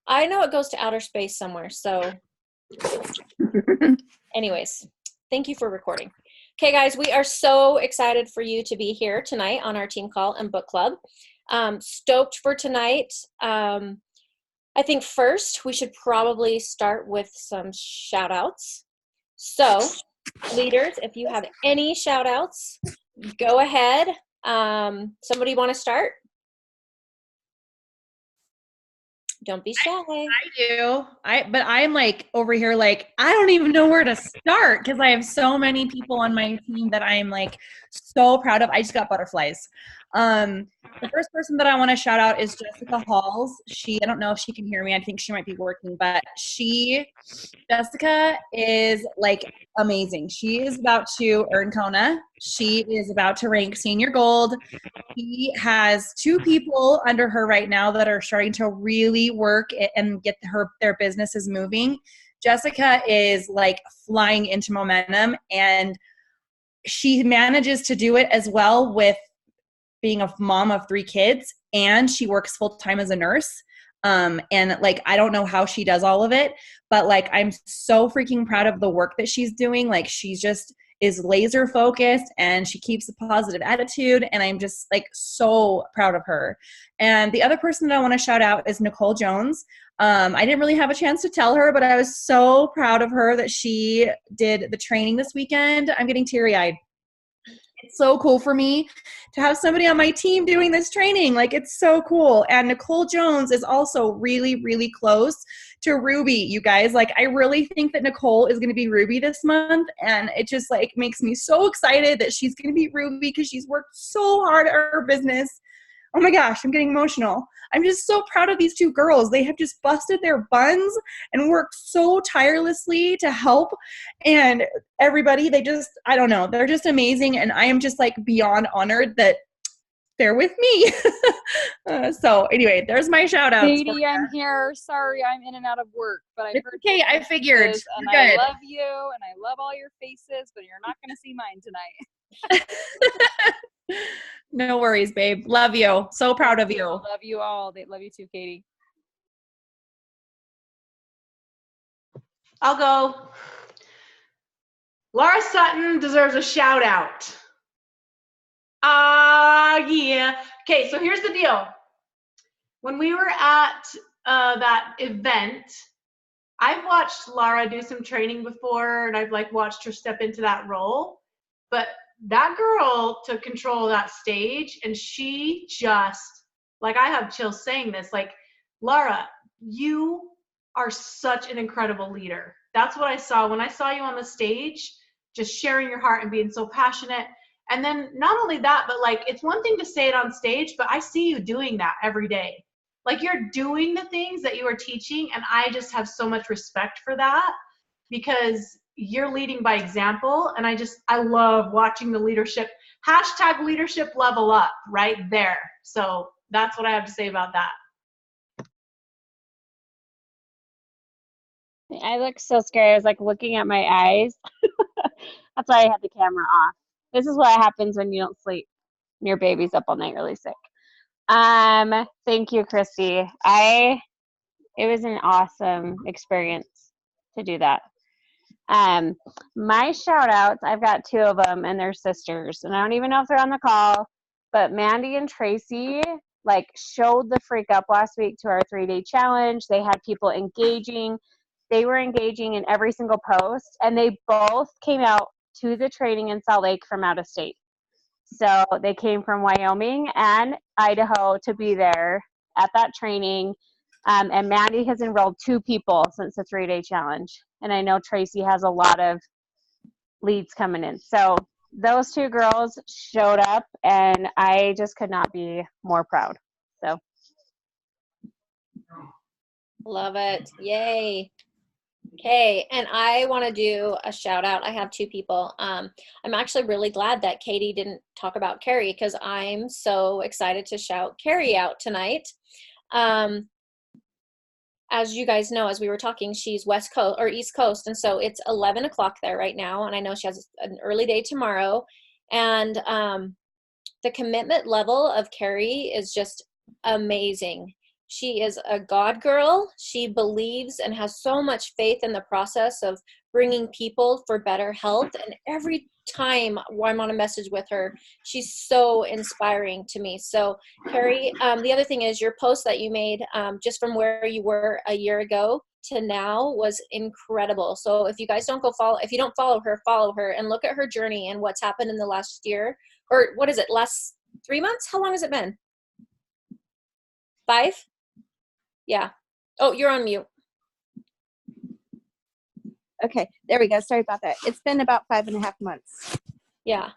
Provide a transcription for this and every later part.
I know it goes to outer space somewhere. So anyways, thank you for recording. Okay, guys, we are so excited for you to be here tonight on our team call and book club. Stoked for tonight. I think first we should probably start with some shout outs. So leaders, if you have any shout outs, go ahead. Somebody want to start? Don't be shy. I do. But I'm like over here, like, I don't even know where to start because I have so many people on my team that I'm like so proud of. I just got butterflies. The first person that I want to shout out is Jessica Halls. I don't know if she can hear me. I think she might be working, but Jessica is like amazing. She is about to earn Kona. She is about to rank senior gold. She has 2 people under her right now that are starting to really work and get their businesses moving. Jessica is like flying into momentum, and she manages to do it as well with being a mom of 3 kids, and she works full time as a nurse. And like, I don't know how she does all of it, but like, I'm so freaking proud of the work that she's doing. Like, she's just is laser focused and she keeps a positive attitude. And I'm just like so proud of her. And the other person that I want to shout out is Nicole Jones. I didn't really have a chance to tell her, but I was so proud of her that she did the training this weekend. I'm getting teary-eyed. It's so cool for me to have somebody on my team doing this training. Like, it's so cool. And Nicole Jones is also really, really close to Ruby, you guys. Like, I really think that Nicole is going to be Ruby this month. And it just like makes me so excited that she's going to be Ruby because she's worked so hard at her business. Oh my gosh, I'm getting emotional. I'm just so proud of these 2 girls. They have just busted their buns and worked so tirelessly to help. And everybody, I don't know, they're just amazing. And I am just like beyond honored that they're with me. So anyway, there's my shout out. Katie, I'm here. Sorry, I'm in and out of work, but I've heard okay. I figured. And I love you and I love all your faces, but you're not going to see mine tonight. No worries, babe. Love you. So proud of you. Love you all. They love you too, Katie. I'll go. Laura Sutton deserves a shout out. Yeah. Okay, so here's the deal. When we were at that event, I've watched Laura do some training before, and I've like watched her step into that role. But that girl took control of that stage, and she just, like, I have chills saying this, like, Laura, you are such an incredible leader. That's what I saw when I saw you on the stage, just sharing your heart and being so passionate. And then not only that, but like, it's one thing to say it on stage, but I see you doing that every day. Like, you're doing the things that you are teaching, and I just have so much respect for that because you're leading by example. And I love watching the leadership, #leadership level up right there. So that's what I have to say about that. I look so scary. I was like looking at my eyes. That's why I had the camera off. This is what happens when you don't sleep. Your baby's up all night really sick. Thank you, Christy. It was an awesome experience to do that. My shout outs, I've got 2 of them, and they're sisters, and I don't even know if they're on the call, but Mandy and Tracy like showed the freak up last week to our 3-day challenge. They had people engaging. They were engaging in every single post, and they both came out to the training in Salt Lake from out of state. So they came from Wyoming and Idaho to be there at that training. And Mandy has enrolled 2 people since the 3-day challenge. And I know Tracy has a lot of leads coming in. So those 2 girls showed up, and I just could not be more proud. So. Love it. Yay. Okay, and I want to do a shout out. I have 2 people. I'm actually really glad that Katie didn't talk about Carrie because I'm so excited to shout Carrie out tonight. As you guys know, as we were talking, she's West Coast or East Coast, and so it's 11 o'clock there right now, and I know she has an early day tomorrow. And the commitment level of Carrie is just amazing. She is a God girl. She believes and has so much faith in the process of bringing people for better health. And every time I'm on a message with her, she's so inspiring to me. So Carrie, the other thing is your post that you made just from where you were a year ago to now was incredible. So if you guys don't if you don't follow her and look at her journey and what's happened in the last year, or what is it, last 3 months? How long has it been? 5? Yeah. Oh, you're on mute. Okay, there we go. Sorry about that. It's been about 5.5 months. Yeah. Not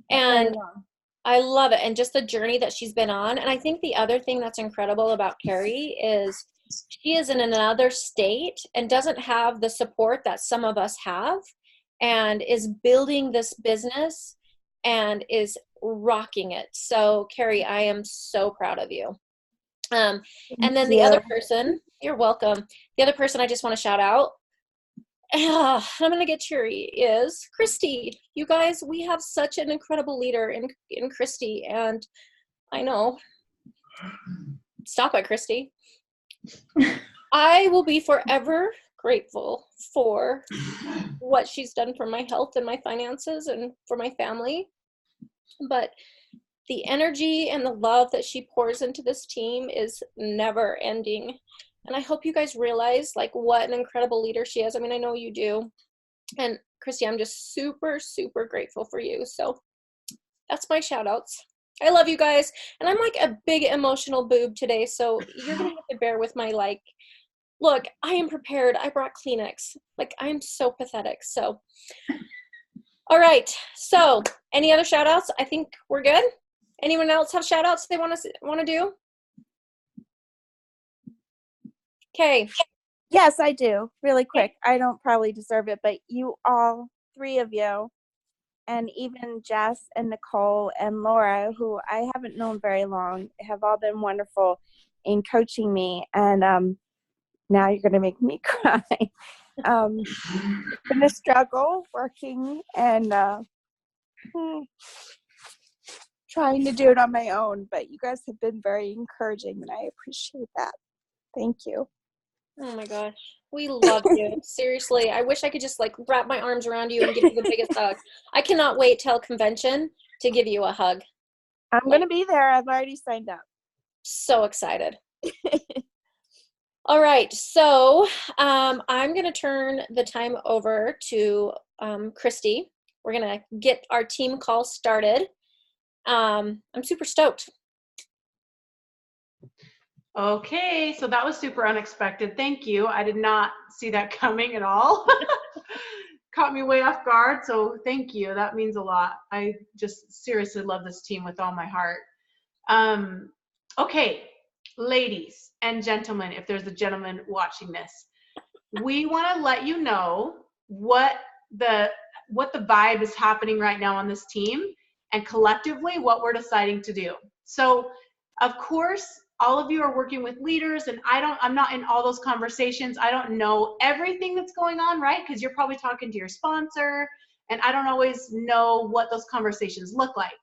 very And long. I love it. And just the journey that she's been on. And I think the other thing that's incredible about Carrie is she is in another state and doesn't have the support that some of us have, and is building this business and is rocking it. So Carrie, I am so proud of you. And then the other person, you're welcome. The other person I just want to shout out, I'm going to get cheery, is Christy. You guys, we have such an incredible leader in Christy. And I know, stop it, Christy. I will be forever grateful for what she's done for my health and my finances and for my family. But the energy and the love that she pours into this team is never ending. And I hope you guys realize like what an incredible leader she is. I mean, I know you do. And Christy, I'm just super, super grateful for you. So that's my shout outs. I love you guys. And I'm like a big emotional boob today. So you're going to have to bear with my like, look, I am prepared. I brought Kleenex. Like, I'm so pathetic. So, all right. So any other shout outs? I think we're good. Anyone else have shout outs they want to do? Okay. Yes, I do. Really quick. I don't probably deserve it, but you all, 3 of you, and even Jess and Nicole and Laura, who I haven't known very long, have all been wonderful in coaching me. And now you're going to make me cry. Been a struggle working and trying to do it on my own, but you guys have been very encouraging, and I appreciate that. Thank you. Oh my gosh. We love you. Seriously. I wish I could just like wrap my arms around you and give you the biggest hug. I cannot wait till convention to give you a hug. I'm going to be there. I've already signed up. So excited. All right. So I'm going to turn the time over to Christy. We're going to get our team call started. I'm super stoked. Okay, so that was super unexpected. Thank you. I did not see that coming at all. Caught me way off guard, so thank you. That means a lot. I just seriously love this team with all my heart. Okay, ladies and gentlemen, if there's a gentleman watching this, we want to let you know what the vibe is happening right now on this team, and collectively what we're deciding to do. So, of course, all of you are working with leaders, and I'm not in all those conversations. I don't know everything that's going on, right? Because you're probably talking to your sponsor, and I don't always know what those conversations look like.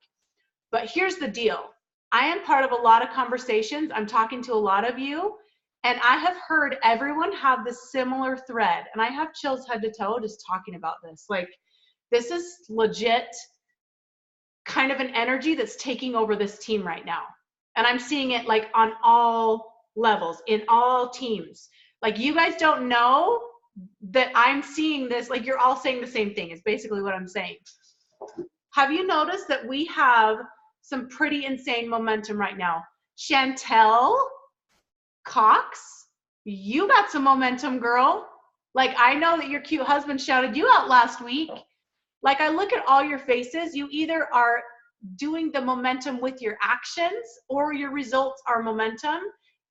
But here's the deal. I am part of a lot of conversations. I'm talking to a lot of you, and I have heard everyone have this similar thread, and I have chills head to toe just talking about this. Like, this is legit kind of an energy that's taking over this team right now. And I'm seeing it like on all levels, in all teams. Like, you guys don't know that I'm seeing this, like you're all saying the same thing is basically what I'm saying. Have you noticed that we have some pretty insane momentum right now? Chantel Cox, you got some momentum, girl. Like, I know that your cute husband shouted you out last week. Like, I look at all your faces, you either are doing the momentum with your actions or your results are momentum.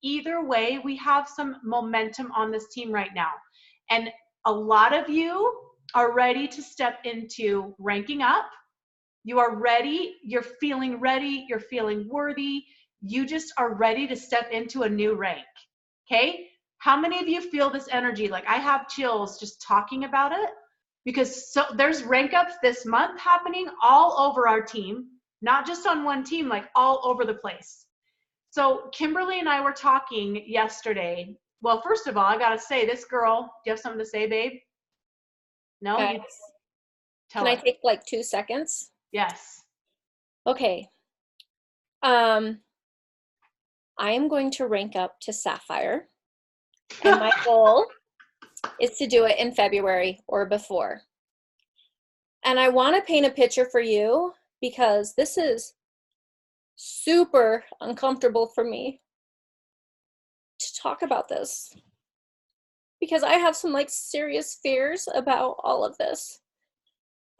Either way, we have some momentum on this team right now. And a lot of you are ready to step into ranking up. You are ready. You're feeling ready. You're feeling worthy. You just are ready to step into a new rank. Okay? How many of you feel this energy? Like, I have chills just talking about it, because there's rank ups this month happening all over our team. Not just on one team, like all over the place. So Kimberly and I were talking yesterday. Well, first of all, I got to say, this girl, do you have something to say, babe? No? Guys, You tell can I us. take like 2 seconds? Yes. Okay. I am going to rank up to Sapphire, and my goal is to do it in February or before. And I want to paint a picture for you because this is super uncomfortable for me to talk about this, because I have some like serious fears about all of this.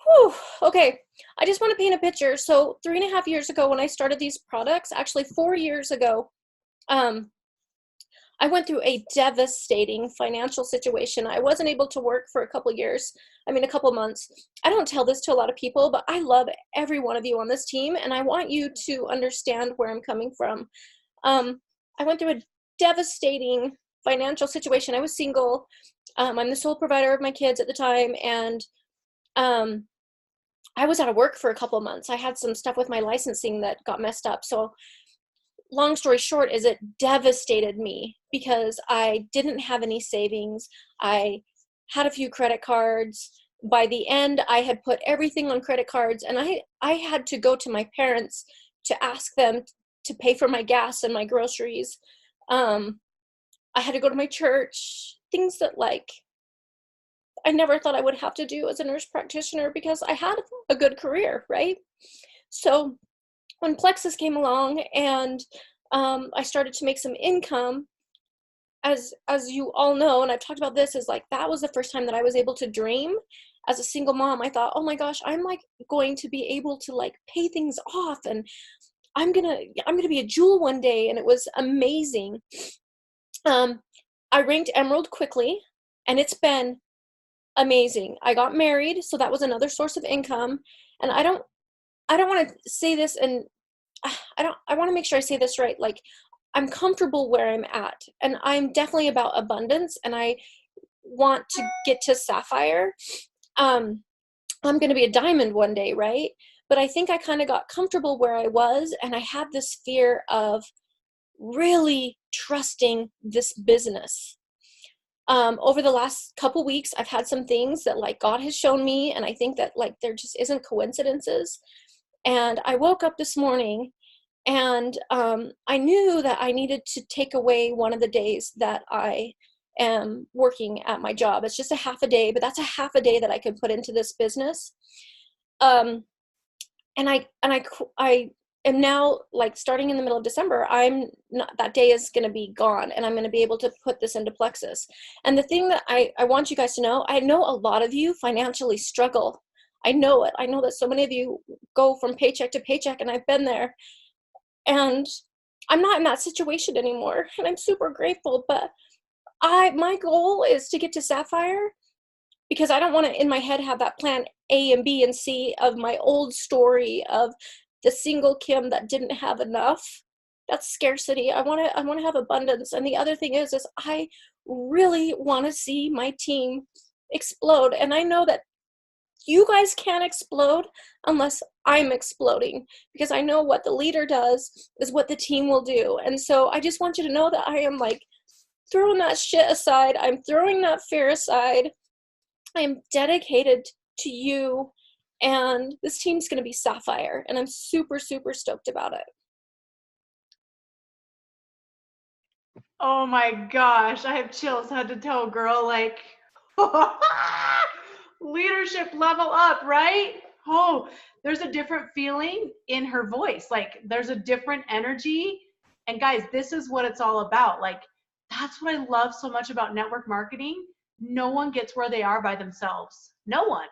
Whew. Okay, I just want to paint a picture. So 3.5 years ago when I started these products, actually 4 years ago, I went through a devastating financial situation. I wasn't able to work for a couple months. I don't tell this to a lot of people, but I love every one of you on this team, and I want you to understand where I'm coming from. I went through a devastating financial situation. I was single. I'm the sole provider of my kids at the time, and I was out of work for a couple of months. I had some stuff with my licensing that got messed up. So long story short is it devastated me because I didn't have any savings. I had a few credit cards. By the end, I had put everything on credit cards, and I had to go to my parents to ask them to pay for my gas and my groceries. I had to go to my church, things that like I never thought I would have to do as a nurse practitioner because I had a good career, right? So when Plexus came along and I started to make some income, as you all know, and I've talked about this, is like that was the first time that I was able to dream as a single mom. I thought, oh my gosh, I'm like going to be able to like pay things off, and I'm gonna be a jewel one day, and it was amazing. I ranked Emerald quickly, and it's been amazing. I got married, so that was another source of income, and I don't want to say this, and I want to make sure I say this right. Like, I'm comfortable where I'm at, and I'm definitely about abundance, and I want to get to Sapphire. I'm going to be a diamond one day, right? But I think I kind of got comfortable where I was, and I had this fear of really trusting this business. Over the last couple weeks, I've had some things that like God has shown me, and I think that like there just isn't coincidences. And I woke up this morning, and I knew that I needed to take away one of the days that I am working at my job. It's just a half a day, but that's a half a day that I could put into this business. And I am now, like, starting in the middle of December, that day is going to be gone, and I'm going to be able to put this into Plexus. And the thing that I want you guys to know, I know a lot of you financially struggle. I know it. I know that so many of you go from paycheck to paycheck, and I've been there. And I'm not in that situation anymore, and I'm super grateful. But my goal is to get to Sapphire, because I don't want to in my head have that plan A and B and C of my old story of the single Kim that didn't have enough. That's scarcity. I want to have abundance. And the other thing is I really want to see my team explode. And I know that you guys can't explode unless I'm exploding, because I know what the leader does is what the team will do. And so I just want you to know that I am like throwing that shit aside. I'm throwing that fear aside. I am dedicated to you, and this team's going to be Sapphire, and I'm super, super stoked about it. Oh my gosh, I have chills head to toe, girl. Like, leadership level up, right? Oh, there's a different feeling in her voice. Like, there's a different energy. And guys, this is what it's all about. Like, that's what I love so much about network marketing. No one gets where they are by themselves. No one.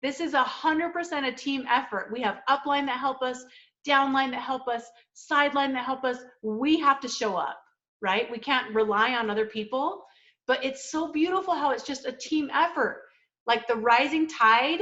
This is 100% a team effort. We have upline that help us, downline that help us, sideline that help us. We have to show up, right? We can't rely on other people. But it's so beautiful how it's just a team effort. Like, the rising tide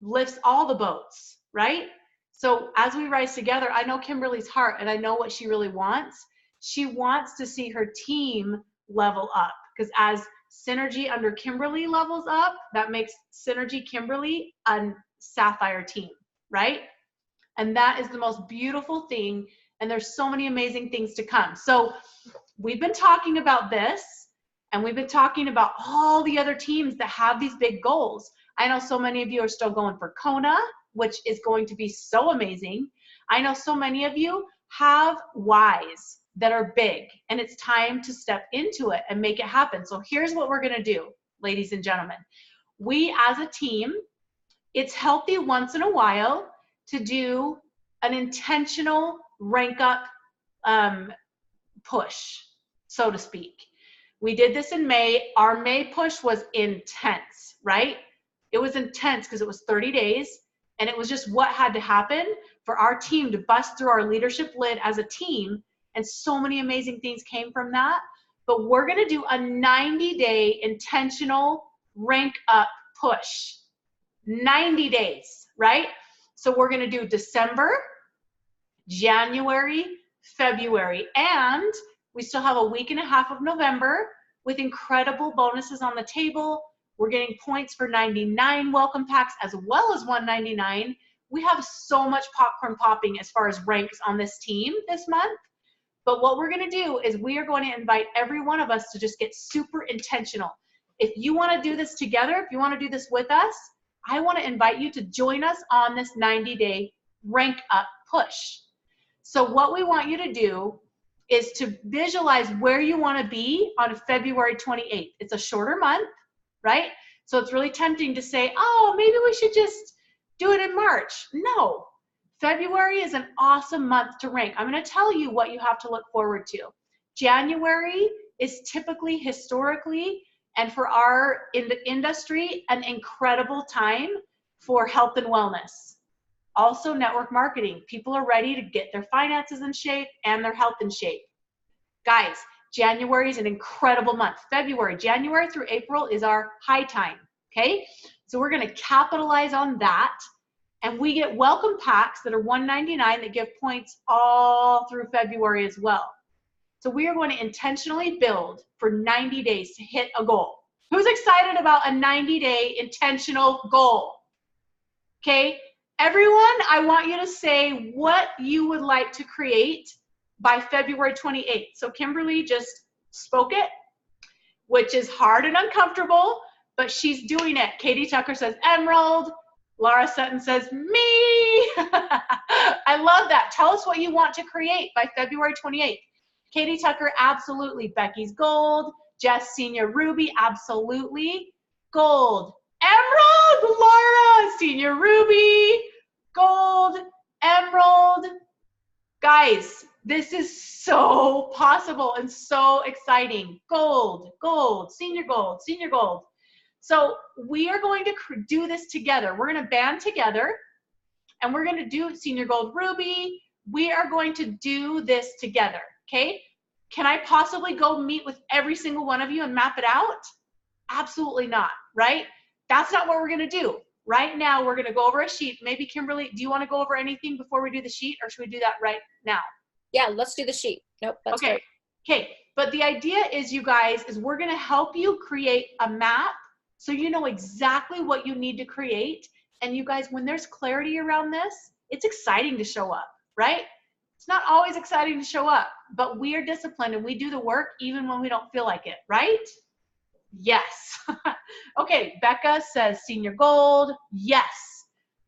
lifts all the boats, right? So as we rise together, I know Kimberly's heart, and I know what she really wants. She wants to see her team level up, because as Synergy under Kimberly levels up, that makes Synergy Kimberly a Sapphire team, right? And that is the most beautiful thing and there's so many amazing things to come. So we've been talking about this, and we've been talking about all the other teams that have these big goals. I know so many of you are still going for Kona, which is going to be so amazing. I know so many of you have whys that are big, and it's time to step into it and make it happen. So here's what we're going to do, ladies and gentlemen. We as a team, it's healthy once in a while to do an intentional rank up push, so to speak. We did this in May. Our May push was intense, right? It was intense because it was 30 days, and it was just what had to happen for our team to bust through our leadership lid as a team, and so many amazing things came from that. But we're going to do a 90-day intentional rank up push. 90 days, right? So we're going to do December, January, February, and we still have a week and a half of November with incredible bonuses on the table. We're getting points for 99 welcome packs as well as 199. We have so much popcorn popping as far as ranks on this team this month. But what we're going to do is we are going to invite every one of us to just get super intentional. If you want to do this together, if you want to do this with us, I want to invite you to join us on this 90-day rank up push. So what we want you to do is to visualize where you want to be on February 28th. It's a shorter month, right? So it's really tempting to say, oh, maybe we should just do it in March. No. February is an awesome month to rank. I'm going to tell you what you have to look forward to. January is typically, historically, and for our industry, an incredible time for health and wellness. Also network marketing. People are ready to get their finances in shape and their health in shape. Guys, January is an incredible month. February, January through April is our high time, okay? So we're going to capitalize on that. And we get welcome packs that are $199 that give points all through February as well. So we are going to intentionally build for 90 days to hit a goal. Who's excited about a 90-day intentional goal? Okay, everyone, I want you to say what you would like to create by February 28th. So Kimberly just spoke it, which is hard and uncomfortable, but she's doing it. Katie Tucker says emerald. Laura Sutton says me. I love that. Tell us what you want to create by February 28th. Katie Tucker, absolutely. Becky's gold. Jess Senior Ruby, absolutely. Gold. Emerald, Laura, Senior Ruby, gold, emerald. Guys, this is so possible and so exciting. Gold, gold, senior gold, senior gold. So we are going to do this together. We're going to band together, and we're going to do Senior Gold Ruby. We are going to do this together, okay? Can I possibly go meet with every single one of you and map it out? Absolutely not, right? That's not what we're going to do. Right now, we're going to go over a sheet. Maybe, Kimberly, do you want to go over anything before we do the sheet, or should we do that right now? Yeah, let's do the sheet. Nope, that's okay. Great. Okay, but the idea is, you guys, is we're going to help you create a map so you know exactly what you need to create. And you guys, when there's clarity around this, it's exciting to show up, right? It's not always exciting to show up, but we are disciplined and we do the work even when we don't feel like it, right? Yes. Okay, Becca says senior gold. Yes.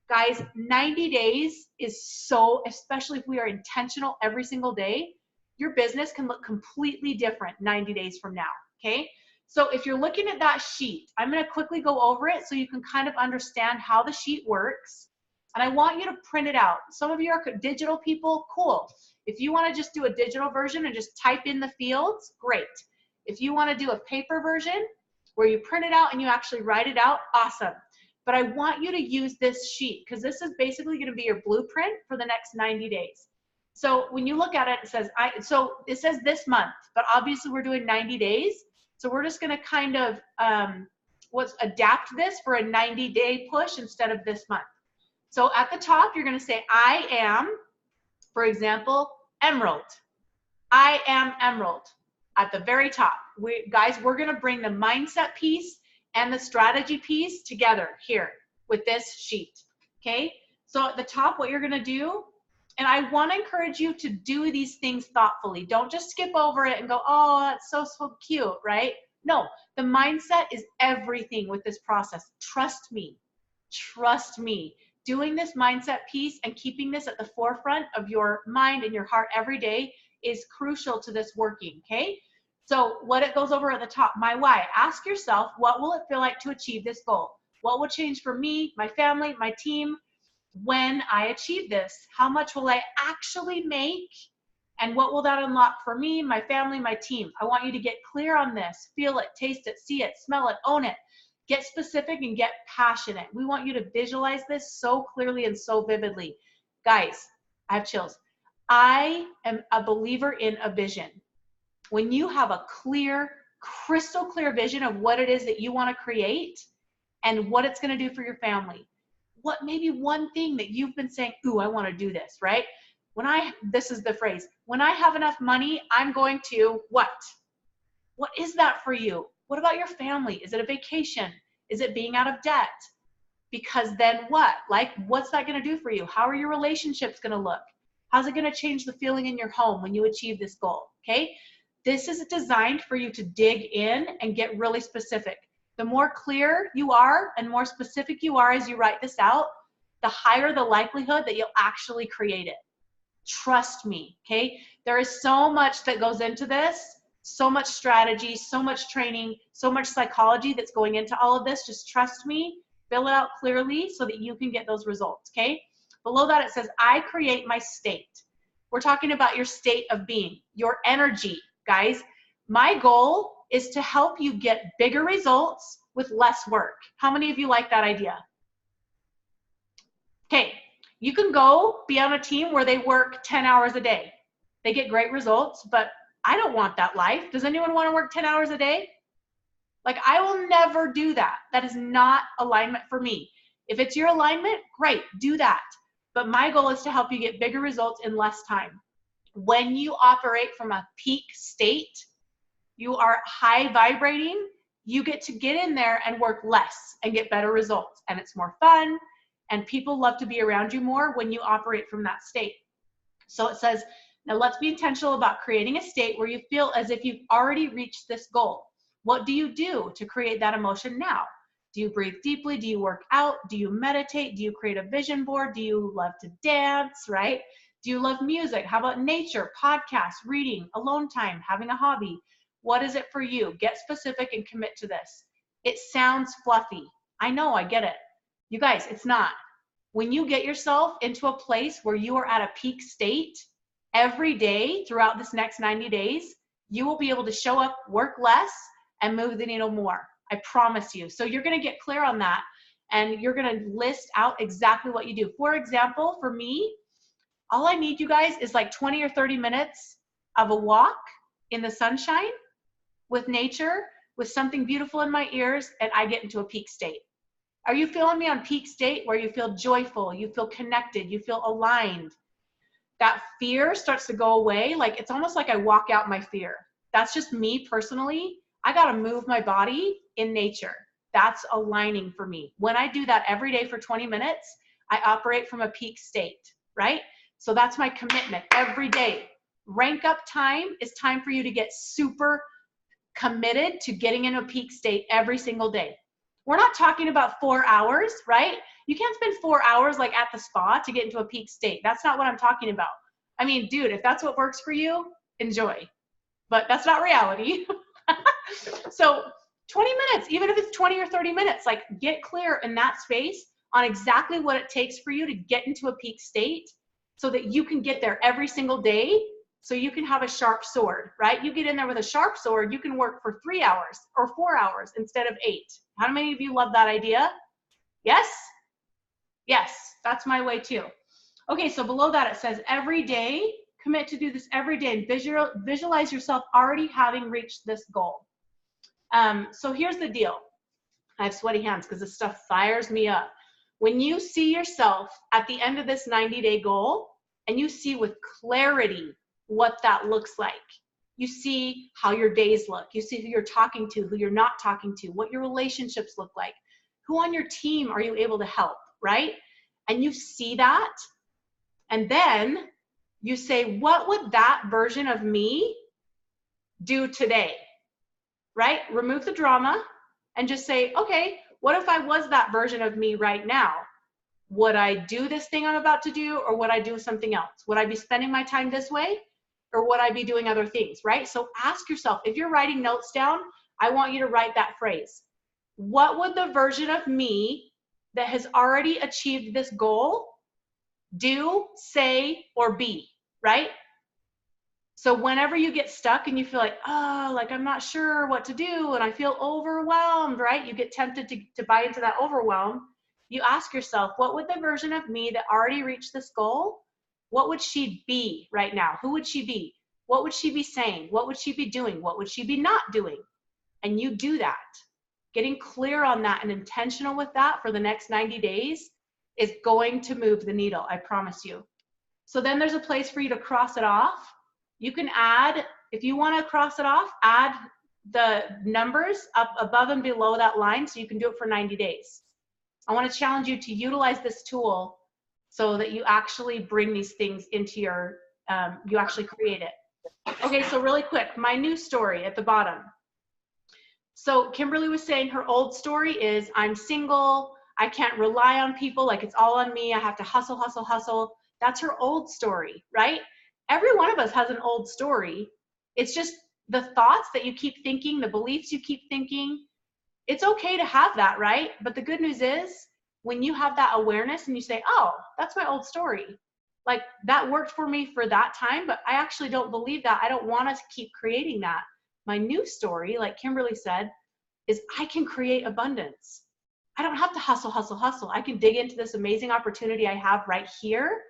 Guys, 90 days is so, especially if we are intentional every single day, your business can look completely different 90 days from now, okay? So if you're looking at that sheet, I'm going to quickly go over it so you can kind of understand how the sheet works. And I want you to print it out. Some of you are digital people, cool. If you want to just do a digital version and just type in the fields, great. If you want to do a paper version where you print it out and you actually write it out, awesome. But I want you to use this sheet because this is basically going to be your blueprint for the next 90 days. So when you look at it, it says, it says this month, but obviously we're doing 90 days. So we're just going to kind of adapt this for a 90-day push instead of this month. So at the top, you're going to say, I am, for example, emerald. I am emerald. At the very top, guys, we're going to bring the mindset piece and the strategy piece together here with this sheet. Okay. So at the top, what you're going to do And I want to encourage you to do these things thoughtfully. Don't just skip over it and go, oh, that's so cute, right? No, the mindset is everything with this process. Trust me. Trust me. Doing this mindset piece and keeping this at the forefront of your mind and your heart every day is crucial to this working, okay? So what it goes over at the top, my why. Ask yourself, what will it feel like to achieve this goal? What will change for me, my family, my team when I achieve this? How much will I actually make? And what will that unlock for me, my family, my team? I want you to get clear on this. Feel it, taste it, see it, smell it, own it. Get specific and get passionate. We want you to visualize this so clearly and so vividly. Guys, I have chills. I am a believer in a vision. When you have a clear, crystal clear vision of what it is that you want to create and what it's going to do for your family, what maybe one thing that you've been saying, ooh, I want to do this, right? This is the phrase, when I have enough money, I'm going to what? What is that for you? What about your family? Is it a vacation? Is it being out of debt? Because then what? Like, what's that going to do for you? How are your relationships going to look? How's it going to change the feeling in your home when you achieve this goal? Okay? This is designed for you to dig in and get really specific. The more clear you are and more specific you are as you write this out, the higher the likelihood that you'll actually create it. Trust me, okay? There is so much that goes into this, so much strategy, so much training, so much psychology that's going into all of this. Just trust me, fill it out clearly so that you can get those results, okay? Below that it says, I create my state. We're talking about your state of being, your energy, guys. My goal is to help you get bigger results with less work. How many of you like that idea? Okay, you can go be on a team where they work 10 hours a day. They get great results, but I don't want that life. Does anyone want to work 10 hours a day? Like, I will never do that. That is not alignment for me. If it's your alignment, great, do that. But my goal is to help you get bigger results in less time. When you operate from a peak state, you are high vibrating, you get to get in there and work less and get better results. And it's more fun, and people love to be around you more when you operate from that state. So it says, now let's be intentional about creating a state where you feel as if you've already reached this goal. What do you do to create that emotion now? Do you breathe deeply? Do you work out? Do you meditate? Do you create a vision board? Do you love to dance, right? Do you love music? How about nature, podcasts, reading, alone time, having a hobby? What is it for you? Get specific and commit to this. It sounds fluffy. I know, I get it. You guys, it's not. When you get yourself into a place where you are at a peak state every day throughout this next 90 days, you will be able to show up, work less, and move the needle more. I promise you. So you're going to get clear on that, and you're going to list out exactly what you do. For example, for me, all I need, you guys, is like 20 or 30 minutes of a walk in the sunshine with nature, with something beautiful in my ears, and I get into a peak state. Are you feeling me on peak state where you feel joyful, you feel connected, you feel aligned? That fear starts to go away. Like, it's almost like I walk out my fear. That's just me personally. I got to move my body in nature. That's aligning for me. When I do that every day for 20 minutes, I operate from a peak state, right? So that's my commitment every day. Rank up time is time for you to get super committed to getting in a peak state every single day. We're not talking about 4 hours, right? You can't spend 4 hours like at the spa to get into a peak state. That's not what I'm talking about. I mean, dude, if that's what works for you, enjoy. But that's not reality. So 20 minutes, even if it's 20 or 30 minutes, like, get clear in that space on exactly what it takes for you to get into a peak state so that you can get there every single day, so you can have a sharp sword, right? You get in there with a sharp sword, you can work for 3 hours or 4 hours instead of 8. How many of you love that idea? Yes? Yes, that's my way too. Okay, so below that it says every day, commit to do this every day and visualize yourself already having reached this goal. So here's the deal. I have sweaty hands because this stuff fires me up. When you see yourself at the end of this 90-day goal and you see with clarity what that looks like, you see how your days look, you see who you're talking to, who you're not talking to, what your relationships look like, who on your team are you able to help, right? And you see that, And then you say, what would that version of me do today? Right? Remove the drama and just say, okay, what if I was that version of me right now? Would I do this thing I'm about to do, or would I do something else? Would I be spending my time this way, or would I be doing other things, right? So ask yourself, if you're writing notes down, I want you to write that phrase. What would the version of me that has already achieved this goal do, say, or be, right? So whenever you get stuck and you feel like, oh, like I'm not sure what to do and I feel overwhelmed, right? You get tempted to buy into that overwhelm. You ask yourself, what would the version of me that already reached this goal, what would she be right now? Who would she be? What would she be saying? What would she be doing? What would she be not doing? And you do that. Getting clear on that and intentional with that for the next 90 days is going to move the needle, I promise you. So then there's a place for you to cross it off. You can add, if you want to cross it off, add the numbers up above and below that line so you can do it for 90 days. I want to challenge you to utilize this tool so that you actually bring these things into your, you actually create it. Okay, so really quick, my new story at the bottom. So Kimberly was saying her old story is, I'm single, I can't rely on people, like it's all on me, I have to hustle, hustle, hustle. That's her old story, right? Every one of us has an old story. It's just the thoughts that you keep thinking, the beliefs you keep thinking. It's okay to have that, right? But the good news is when you have that awareness and you say, oh, that's my old story. Like that worked for me for that time, but I actually don't believe that. I don't want to keep creating that. My new story, like Kimberly said, is I can create abundance. I don't have to hustle, hustle, hustle. I can dig into this amazing opportunity I have right here,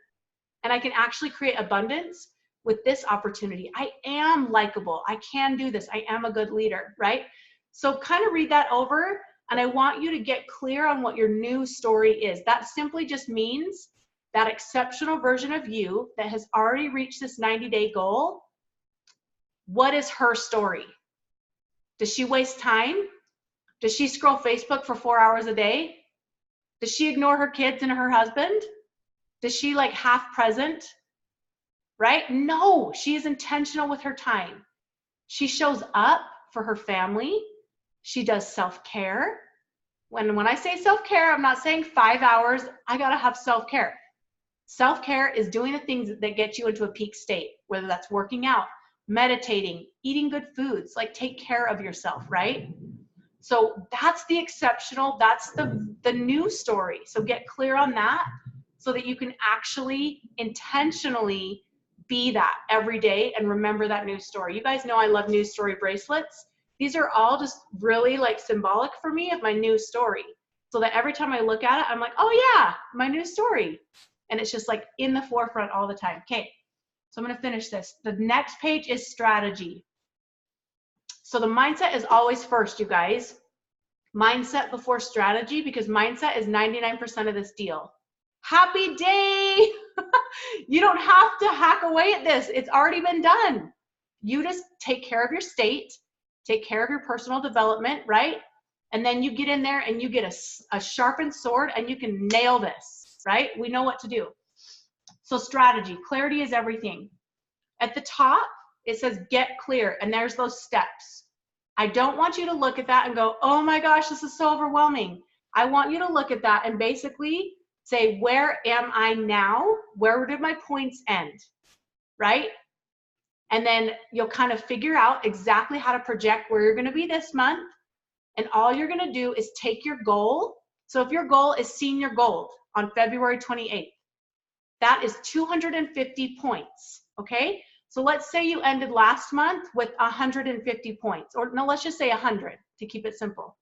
and I can actually create abundance with this opportunity. I am likable. I can do this. I am a good leader, right? So kind of read that over, and I want you to get clear on what your new story is. That simply just means that exceptional version of you that has already reached this 90-day goal. What is her story? Does she waste time? Does she scroll Facebook for 4 hours a day? Does she ignore her kids and her husband? Does she like half present? Right? No, she is intentional with her time. She shows up for her family. She does self-care. When I say self-care, I'm not saying 5 hours. I gotta have self-care. Self-care is doing the things that get you into a peak state, whether that's working out, meditating, eating good foods, like take care of yourself, right? So that's the exceptional, that's the new story. So get clear on that so that you can actually intentionally be that every day and remember that new story. You guys know I love news story bracelets. These are all just really like symbolic for me of my new story. So that every time I look at it, I'm like, oh yeah, my new story. And it's just like in the forefront all the time. Okay, so I'm gonna finish this. The next page is strategy. So the mindset is always first, you guys. Mindset before strategy, because mindset is 99% of this deal. Happy day! You don't have to hack away at this. It's already been done. You just take care of your state, take care of your personal development, right? And then you get in there and you get a sharpened sword and you can nail this, right? We know what to do. So strategy, clarity is everything. At the top, it says get clear, and there's those steps. I don't want you to look at that and go, oh my gosh, this is so overwhelming. I want you to look at that and basically say, where am I now? Where did my points end, right? And then you'll kind of figure out exactly how to project where you're gonna be this month. And all you're gonna do is take your goal. So if your goal is senior gold on February 28th, that is 250 points, okay? So let's say you ended last month with 150 points, or no, let's just say 100 to keep it simple.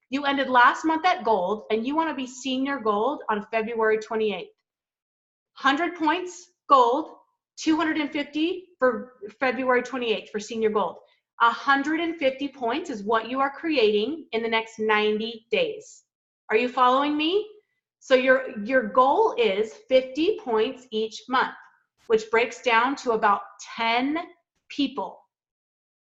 You ended last month at gold and you wanna be senior gold on February 28th. 100 points gold, 250 for February 28th for senior gold. 150 points is what you are creating in the next 90 days. Are you following me? So your goal is 50 points each month, which breaks down to about 10 people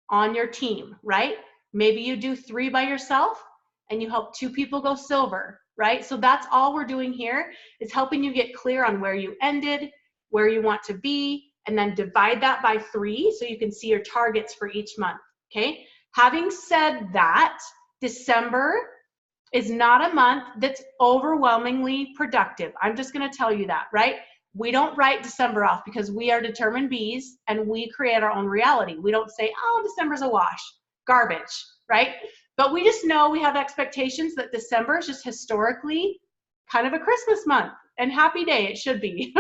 on your team, right? Maybe you do 3 by yourself and you help 2 people go silver, right? So that's all we're doing here is helping you get clear on where you ended, where you want to be, and then divide that by 3 so you can see your targets for each month, okay? Having said that, December is not a month that's overwhelmingly productive. I'm just going to tell you that, right? We don't write December off because we are determined bees and we create our own reality. We don't say, oh, December's a wash, garbage, right? But we just know we have expectations that December is just historically kind of a Christmas month, and happy day, it should be.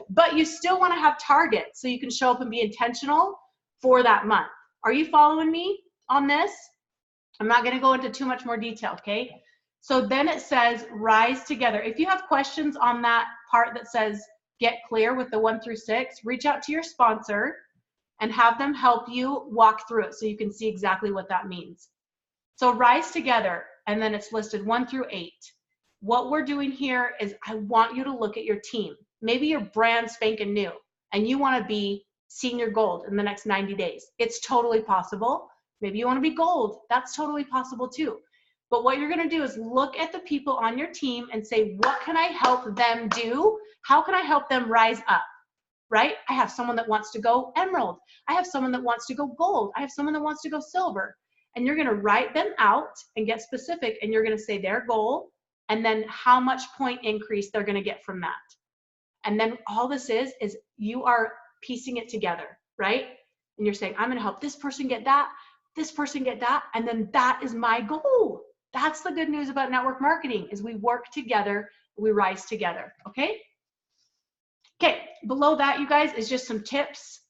But you still want to have targets so you can show up and be intentional for that month. Are you following me on this? I'm not going to go into too much more detail, okay? So then it says rise together. If you have questions on that part that says get clear with the 1 through 6, reach out to your sponsor and have them help you walk through it so you can see exactly what that means. So rise together, and then it's listed 1 through 8. What we're doing here is I want you to look at your team. Maybe you're brand spanking new and you want to be senior gold in the next 90 days. It's totally possible. Maybe you want to be gold. That's totally possible too. But what you're going to do is look at the people on your team and say, what can I help them do? How can I help them rise up? Right? I have someone that wants to go emerald. I have someone that wants to go gold. I have someone that wants to go silver. And you're going to write them out and get specific, and you're going to say their goal and then how much point increase they're going to get from that. And then all this is you are piecing it together, right? And you're saying, I'm going to help this person get that, this person get that, and then that is my goal. That's the good news about network marketing, is we work together, we rise together, okay? Okay, below that, you guys, is just some tips.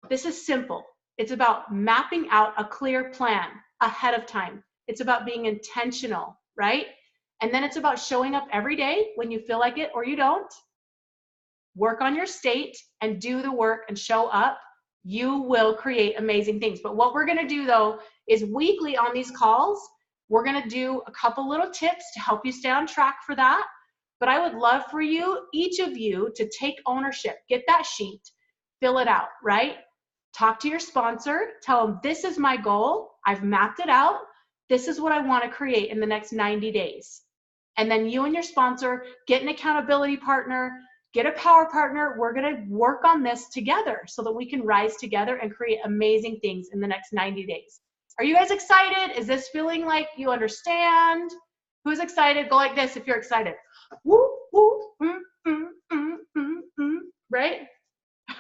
This is simple. It's about mapping out a clear plan ahead of time. It's about being intentional, right? And then it's about showing up every day when you feel like it or you don't. Work on your state and do the work and show up. You will create amazing things. But what we're going to do, though, is weekly on these calls, we're going to do a couple little tips to help you stay on track for that. But I would love for you, each of you, to take ownership. Get that sheet, fill it out, right? Talk to your sponsor, tell them this is my goal, I've mapped it out, this is what I want to create in the next 90 days. And then you and your sponsor get an accountability partner, get a power partner. We're going to work on this together so that we can rise together and create amazing things in the next 90 days. Are you guys excited? Is this feeling like you understand? Who's excited? Go like this if you're excited. Woo, woo, right?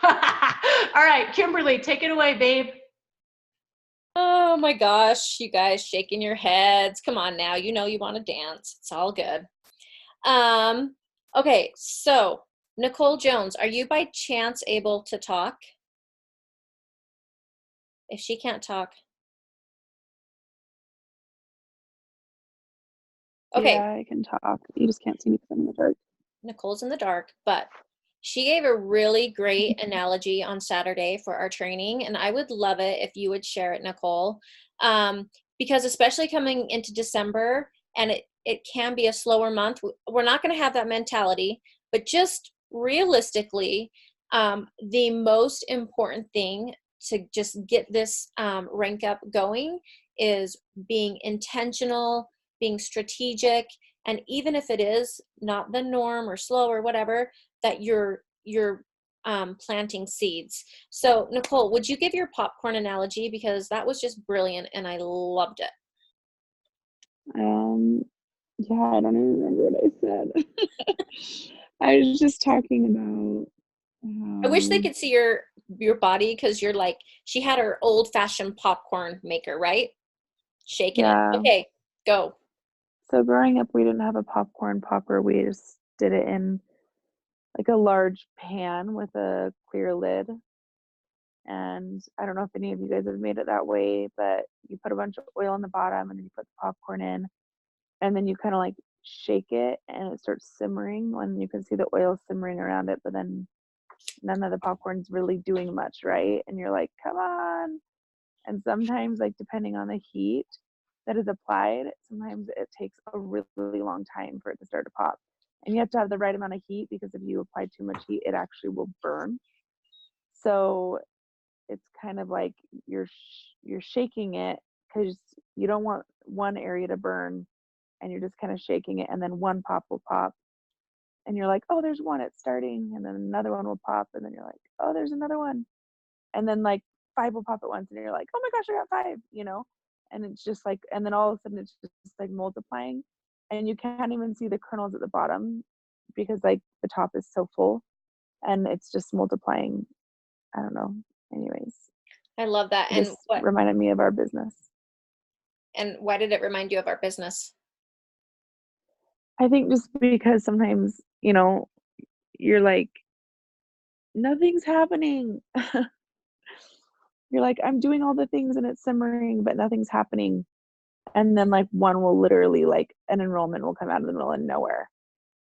All right, Kimberly, take it away, babe. Oh my gosh, you guys shaking your heads. Come on now, you know you want to dance. It's all good. Okay, so Nicole Jones, are you by chance able to talk? If she can't talk. Okay. Yeah, I can talk. You just can't see me because I'm in the dark. Nicole's in the dark, but she gave a really great analogy on Saturday for our training, and I would love it if you would share it, Nicole, because especially coming into December, and it can be a slower month. We're not going to have that mentality, but just realistically, the most important thing to just get this rank up going is being intentional, being strategic, and even if it is not the norm or slow or whatever, that you're planting seeds. So Nicole, would you give your popcorn analogy, because that was just brilliant and I loved it. Yeah, I don't even remember what I said. I was just talking about I wish they could see your body, because you're like, she had her old-fashioned popcorn maker, right? Shaking it. Okay, go. So growing up, we didn't have a popcorn popper. We just did it in like a large pan with a clear lid. And I don't know if any of you guys have made it that way, but you put a bunch of oil on the bottom and then you put the popcorn in, and then you kind of like shake it and it starts simmering, and you can see the oil simmering around it, but then none of the popcorn's really doing much, right? And you're like, come on. And sometimes, like, depending on the heat that is applied, sometimes it takes a really, really long time for it to start to pop. And you have to have the right amount of heat, because if you apply too much heat, it actually will burn. So it's kind of like you're shaking it, because you don't want one area to burn, and you're just kind of shaking it, and then one pop will pop. and you're like, oh, there's one, it's starting, and then another one will pop, and then you're like, oh, there's another one, and then like 5 will pop at once, and you're like, oh my gosh, I got 5, and it's just like, and then all of a sudden it's just like multiplying, and you can't even see the kernels at the bottom because like the top is so full, and it's just multiplying. I don't know. Anyways, I love that. it just reminded me of our business. And why did it remind you of our business? I think just because sometimes, you're like, nothing's happening. You're like, I'm doing all the things and it's simmering, but nothing's happening. And then like one will literally, like an enrollment will come out of the middle of nowhere.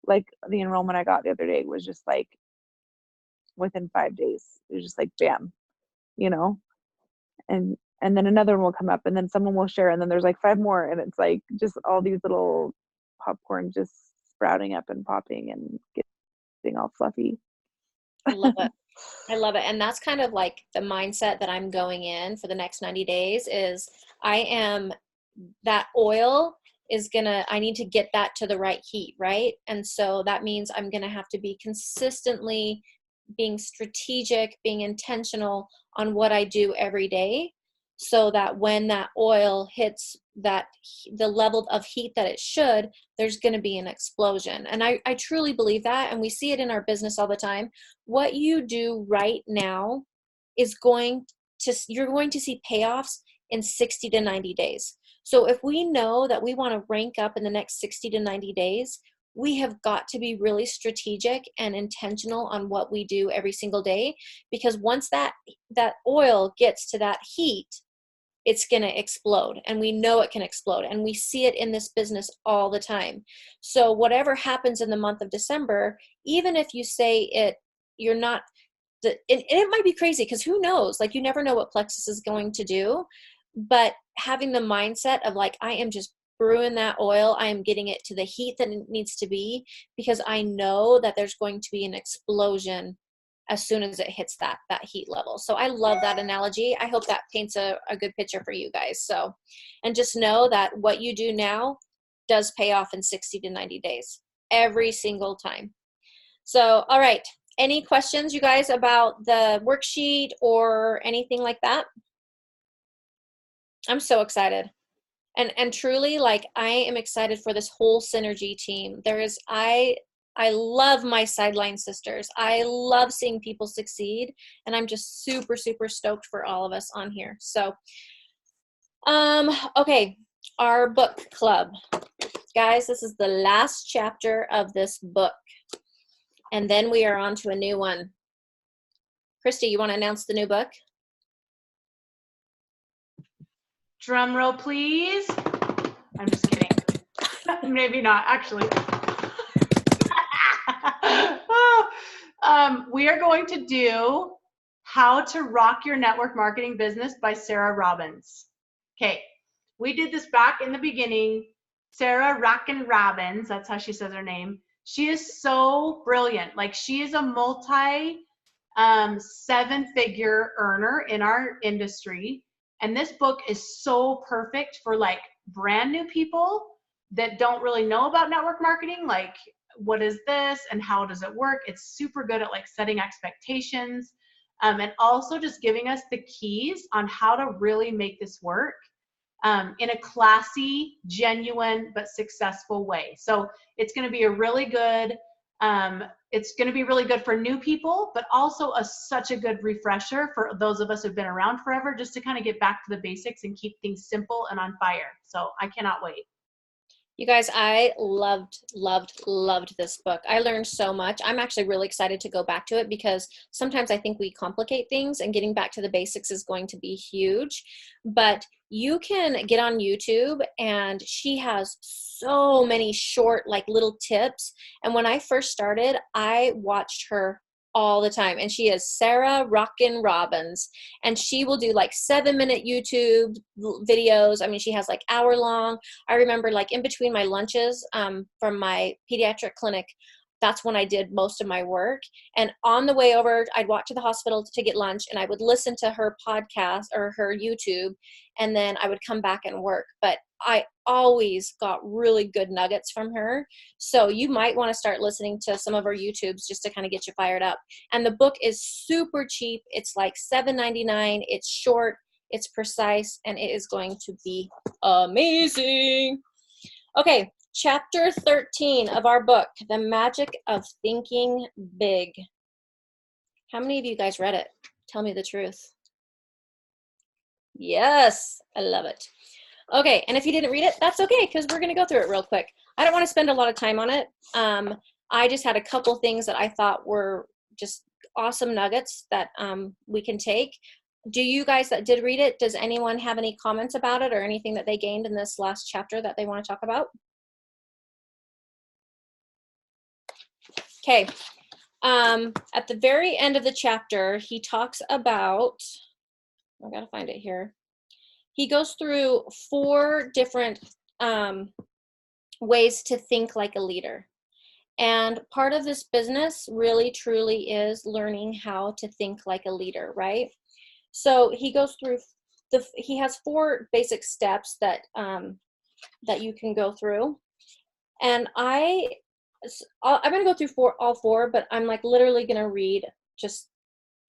Like the enrollment I got the other day was just like within 5 days. It was just like bam, and then another one will come up, and then someone will share, and then there's like 5 more, and it's like just all these little popcorn just sprouting up and popping and getting all fluffy. I love it. I love it. And that's kind of like the mindset that I'm going in for the next 90 days is that oil is I need to get that to the right heat, right? And so that means I'm going to have to be consistently being strategic, being intentional on what I do every day, so that when that oil hits the level of heat that it should, there's going to be an explosion. And I truly believe that. And we see it in our business all the time. What you do right now is you're going to see payoffs in 60 to 90 days. So if we know that we want to rank up in the next 60 to 90 days, we have got to be really strategic and intentional on what we do every single day, because once that oil gets to that heat, it's going to explode, and we know it can explode, and we see it in this business all the time. So whatever happens in the month of December, even if you say you're not, and it might be crazy because who knows, like you never know what Plexus is going to do, but having the mindset of like, I am just brewing that oil, I am getting it to the heat that it needs to be, because I know that there's going to be an explosion as soon as it hits that heat level. So I love that analogy. I hope that paints a good picture for you guys. So, and just know that what you do now does pay off in 60 to 90 days, every single time. So, all right. Any questions, you guys, about the worksheet or anything like that? I'm so excited. And truly, like, I am excited for this whole Synergy team. I love my sideline sisters. I love seeing people succeed, and I'm just super, super stoked for all of us on here. So, okay, our book club. Guys, this is the last chapter of this book, and then we are on to a new one. Christy, you want to announce the new book? Drum roll, please. I'm just kidding. Maybe not, actually. We are going to do How to Rock Your Network Marketing Business by Sarah Robbins. Okay, we did this back in the beginning. Sarah Rockin' Robbins, that's how she says her name. She is so brilliant. Like, she is a multi 7-figure earner in our industry. And this book is so perfect for like brand new people that don't really know about network marketing. Like, what is this and how does it work? It's super good at like setting expectations, and also just giving us the keys on how to really make this work in a classy, genuine, but successful way. So it's going to be a really good, it's going to be really good for new people, but also such a good refresher for those of us who've been around forever, just to kind of get back to the basics and keep things simple and on fire. So I cannot wait. You guys, I loved this book. I learned so much. I'm actually really excited to go back to it, because sometimes I think we complicate things, and getting back to the basics is going to be huge. But you can get on YouTube, and she has so many short, like little tips. And when I first started, I watched her all the time, and she is Sarah Rockin' Robbins, and she will do like 7-minute YouTube videos. I mean, she has like hour long. I remember like in between my lunches from my pediatric clinic, that's when I did most of my work. And on the way over, I'd walk to the hospital to get lunch, and I would listen to her podcast or her YouTube, and then I would come back and work. But I always got really good nuggets from her. So you might want to start listening to some of her YouTubes just to kind of get you fired up. And the book is super cheap. It's like $7.99. It's short, it's precise, and it is going to be amazing. Okay, chapter 13 of our book, The Magic of Thinking Big. How many of you guys read it? Tell me the truth. Yes, I love it. Okay, and if you didn't read it, that's okay, because we're going to go through it real quick. I don't want to spend a lot of time on it. I just had a couple things that I thought were just awesome nuggets that we can take. Do you guys that did read it, does anyone have any comments about it or anything that they gained in this last chapter that they want to talk about? Okay. At the very end of the chapter, he talks about, I gotta find it here. He goes through 4 different ways to think like a leader. And part of this business really truly is learning how to think like a leader, right? So he goes through he has 4 basic steps that that you can go through. And I'm going to go through all 4, but I'm like literally going to read just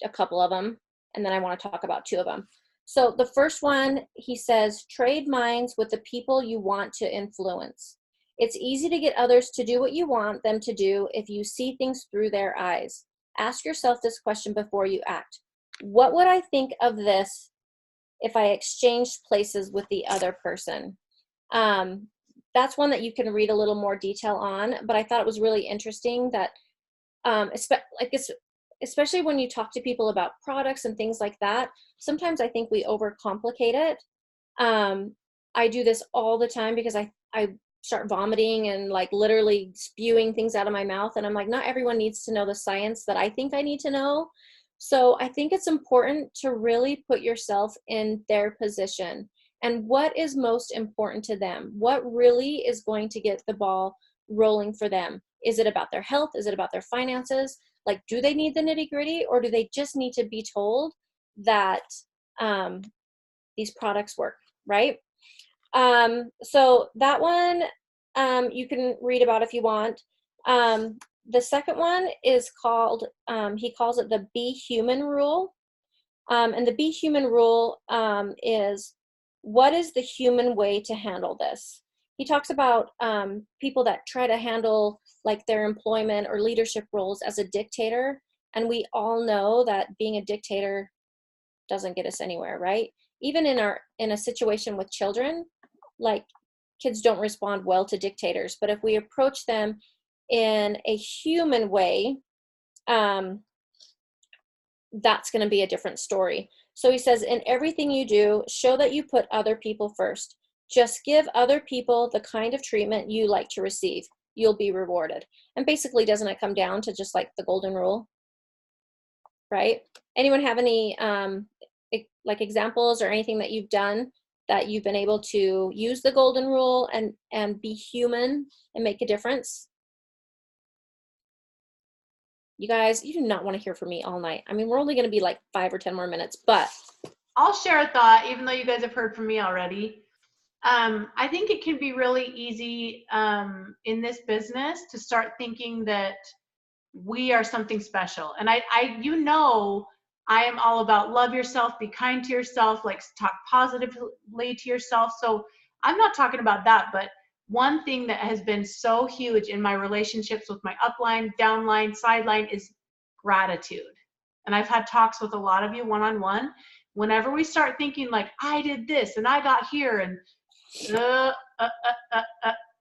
a couple of them, and then I want to talk about 2 of them. So the first one, he says, trade minds with the people you want to influence. It's easy to get others to do what you want them to do if you see things through their eyes. Ask yourself this question before you act. What would I think of this if I exchanged places with the other person? That's one that you can read a little more detail on, but I thought it was really interesting that, especially when you talk to people about products and things like that, sometimes I think we overcomplicate it. I do this all the time because I start vomiting and like literally spewing things out of my mouth, and I'm like, not everyone needs to know the science that I think I need to know. So I think it's important to really put yourself in their position and what is most important to them. What really is going to get the ball rolling for them? Is it about their health? Is it about their finances? Like, do they need the nitty gritty, or do they just need to be told that these products work, right? So that one you can read about if you want. The second one is called, he calls it the Be Human Rule. And the Be Human Rule is, what is the human way to handle this? He talks about people that try to handle like their employment or leadership roles as a dictator. And we all know that being a dictator doesn't get us anywhere, right? Even in a situation with children, like kids don't respond well to dictators. But if we approach them in a human way, that's going to be a different story. So he says, in everything you do, show that you put other people first. Just give other people the kind of treatment you like to receive. You'll be rewarded. And basically, doesn't it come down to just like the golden rule? Right? Anyone have any like examples or anything that you've done that you've been able to use the golden rule and be human and make a difference? You guys, you do not want to hear from me all night. I mean, we're only going to be like 5 or 10 more minutes, but I'll share a thought, even though you guys have heard from me already. I think it can be really easy in this business to start thinking that we are something special. And I am all about love yourself, be kind to yourself, like talk positively to yourself. So I'm not talking about that, but one thing that has been so huge in my relationships with my upline, downline, sideline is gratitude. And I've had talks with a lot of you one-on-one. Whenever we start thinking like, I did this and I got here, and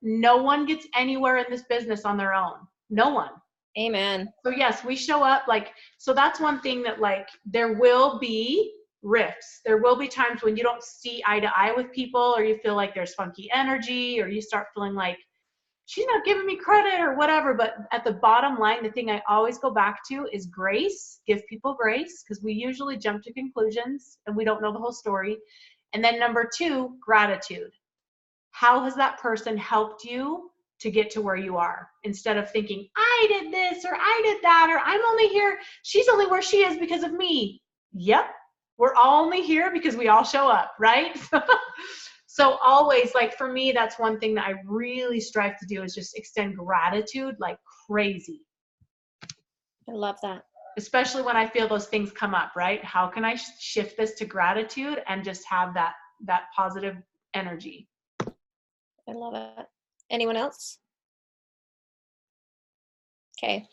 no one gets anywhere in this business on their own. No one. amen. So yes, we show up like, so that's one thing that like, there will be rifts. There will be times when you don't see eye to eye with people, or you feel like there's funky energy, or you start feeling like she's not giving me credit or whatever. But at the bottom line, the thing I always go back to is grace. Give people grace, because we usually jump to conclusions and we don't know the whole story. And then number 2, gratitude. How has that person helped you to get to where you are, instead of thinking, I did this or I did that, or I'm only here, she's only where she is because of me. Yep, we're all only here because we all show up, right? So always, like for me, that's one thing that I really strive to do, is just extend gratitude like crazy. I love that. Especially when I feel those things come up, right? How can I shift this to gratitude and just have that positive energy? I love it. Anyone else? Okay.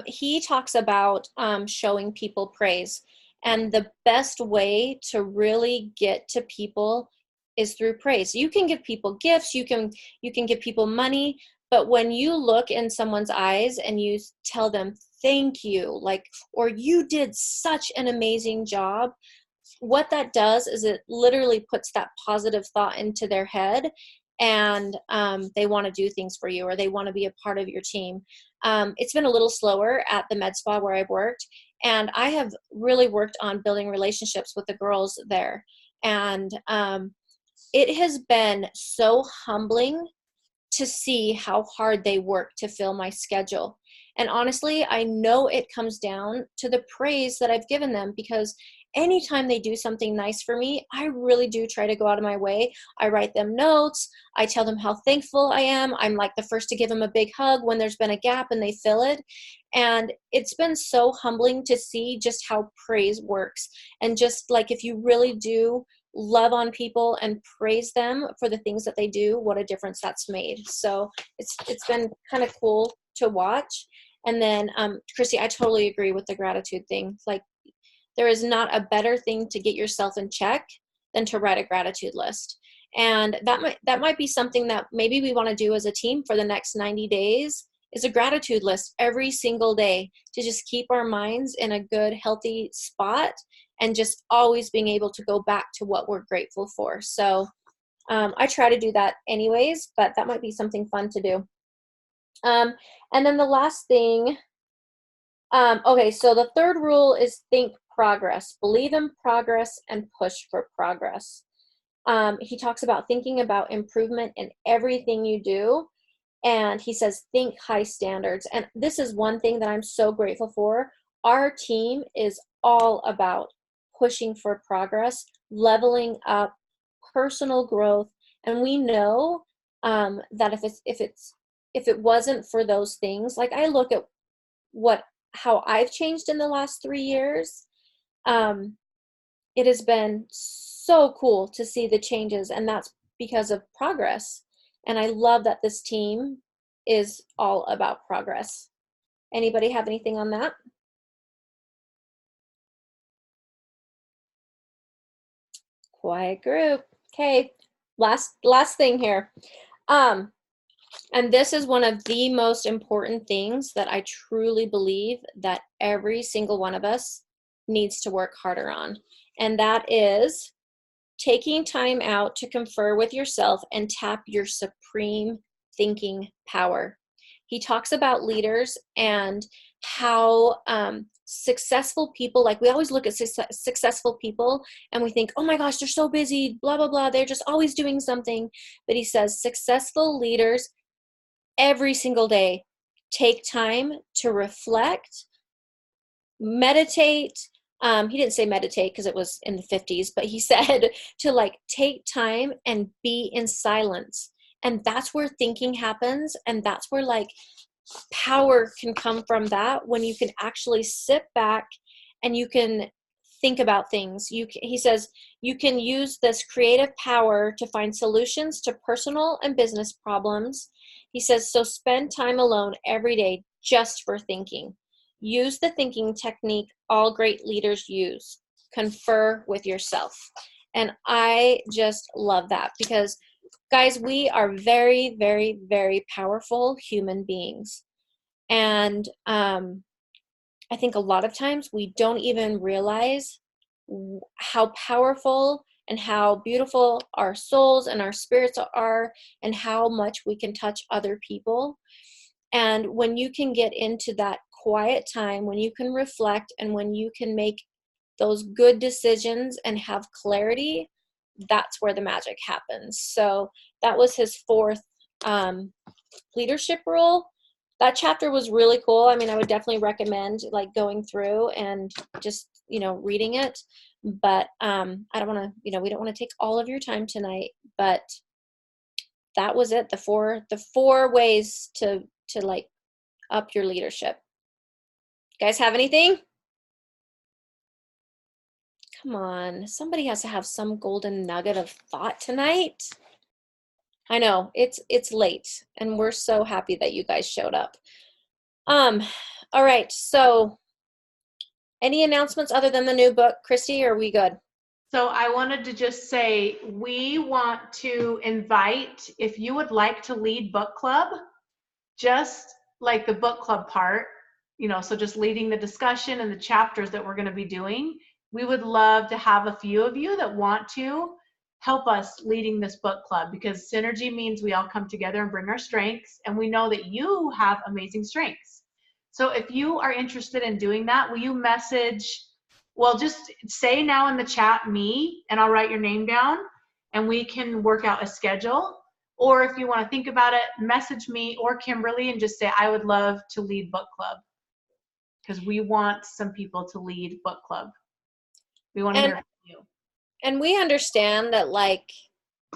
He talks about showing people praise. And the best way to really get to people is through praise. You can give people gifts, you can give people money, but when you look in someone's eyes and you tell them thank you, like, or you did such an amazing job, what that does is it literally puts that positive thought into their head, and they want to do things for you, or they want to be a part of your team. It's been a little slower at the med spa where I've worked, and I have really worked on building relationships with the girls there. And it has been so humbling to see how hard they work to fill my schedule. And honestly, I know it comes down to the praise that I've given them, because anytime they do something nice for me, I really do try to go out of my way. I write them notes. I tell them how thankful I am. I'm like the first to give them a big hug when there's been a gap and they fill it. And it's been so humbling to see just how praise works. And just like, if you really do love on people and praise them for the things that they do, what a difference that's made. So it's been kind of cool to watch. And then Chrissy, I totally agree with the gratitude thing. Like, there is not a better thing to get yourself in check than to write a gratitude list. And that might be something that maybe we want to do as a team for the next 90 days, is a gratitude list every single day, to just keep our minds in a good, healthy spot, and just always being able to go back to what we're grateful for. So I try to do that anyways, but that might be something fun to do. And then the last thing, okay, so the third rule is think progress. Believe in progress and push for progress. He talks about thinking about improvement in everything you do. And he says, think high standards. And this is one thing that I'm so grateful for. Our team is all about pushing for progress, leveling up, personal growth. And we know that if it wasn't for those things, like I look at how I've changed in the last 3 years, it has been so cool to see the changes, and that's because of progress. And I love that this team is all about progress. Anybody have anything on that? Quiet group. Okay, last thing here. And this is one of the most important things that I truly believe that every single one of us needs to work harder on. And that is taking time out to confer with yourself and tap your supreme thinking power. He talks about leaders and how successful people, like we always look at successful people and we think, oh my gosh, they're so busy, blah, blah, blah. They're just always doing something. But he says successful leaders every single day take time to reflect, meditate. He didn't say meditate because it was in the 50s, but he said to like take time and be in silence. And that's where thinking happens. And that's where like power can come from, that when you can actually sit back and you can think about things. He says you can use this creative power to find solutions to personal and business problems. He says, so spend time alone every day just for thinking. Use the thinking technique all great leaders use. Confer with yourself. And I just love that, because guys, we are very, very, very powerful human beings. And I think a lot of times we don't even realize how powerful and how beautiful our souls and our spirits are, and how much we can touch other people. And when you can get into that quiet time, when you can reflect, and when you can make those good decisions and have clarity, that's where the magic happens. So that was his fourth leadership role. That chapter was really cool. I mean, I would definitely recommend like going through and just, reading it. But I don't want to, we don't want to take all of your time tonight, but that was it. The four ways to like up your leadership. You guys have anything? Come on, somebody has to have some golden nugget of thought tonight. I know it's late, and we're so happy that you guys showed up. All right. So, any announcements other than the new book, Christy? Or are we good? So I wanted to just say, we want to invite, if you would like to lead book club, just like the book club part, so just leading the discussion and the chapters that we're going to be doing, we would love to have a few of you that want to help us leading this book club, because synergy means we all come together and bring our strengths, and we know that you have amazing strengths. So if you are interested in doing that, will you message, well, just say now in the chat me, and I'll write your name down, and we can work out a schedule. Or if you want to think about it, message me or Kimberly and just say, I would love to lead book club, because we want some people to lead book club. We want to hear from you. And we understand that like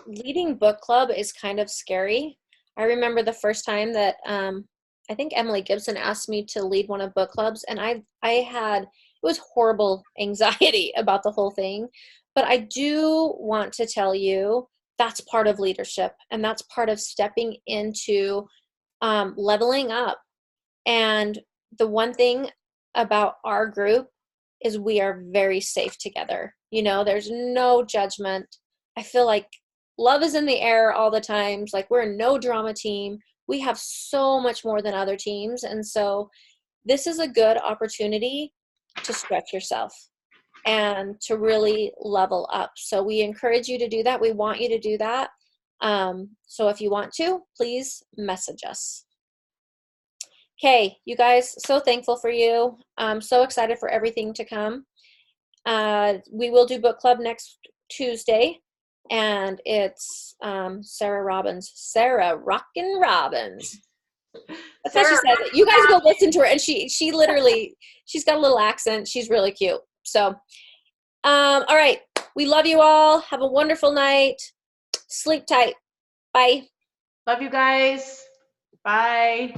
leading book club is kind of scary. I remember the first time that I think Emily Gibson asked me to lead one of book clubs, and it was horrible anxiety about the whole thing. But I do want to tell you that's part of leadership, and that's part of stepping into leveling up. And the one thing about our group is we are very safe together. There's no judgment. I feel like love is in the air all the times. Like, we're a no drama team. We have so much more than other teams. And so this is a good opportunity to stretch yourself and to really level up. So we encourage you to do that. We want you to do that. So if you want to, please message us. Okay, you guys, so thankful for you. I'm so excited for everything to come. We will do book club next Tuesday, and it's Sarah Rockin' Robbins. That's how she says it. You guys go listen to her, and she literally, she's got a little accent. She's really cute. So, all right, we love you all. Have a wonderful night. Sleep tight. Bye. Love you guys. Bye.